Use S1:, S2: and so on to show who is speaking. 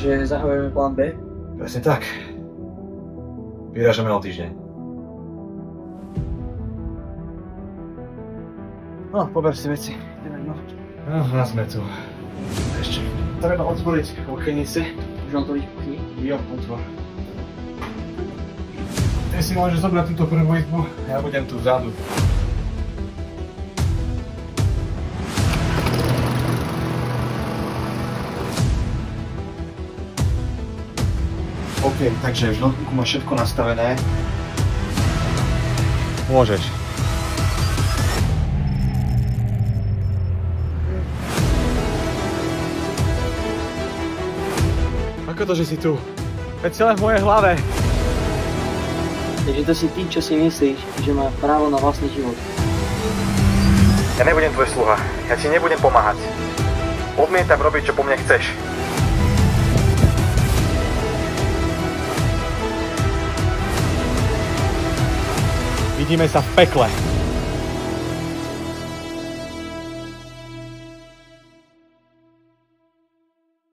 S1: Takže zahajujeme plán B?
S2: Presne tak. Vyrážame o týždeň.
S1: No, pober si veci. Ideme no.
S2: No, sme tu. Ešte. Treba otvoriť okenice.
S1: Už on to vidí v kuchyni?
S2: Jo, otvor. Ty si môžeš zobrať túto prvú izbu, ja budem tu vzadu. OK, takže v notebooku máš všetko nastavené. Môžeš. Ako to, že si tu? Veď celé v mojej hlave.
S1: Takže to si ty, čo si myslíš, že má právo na vlastný život.
S2: Ja nebudem tvoj sluha. Ja ti nebudem pomáhať. Odmietam robiť, čo po mne chceš. Vidíme sa v pekle.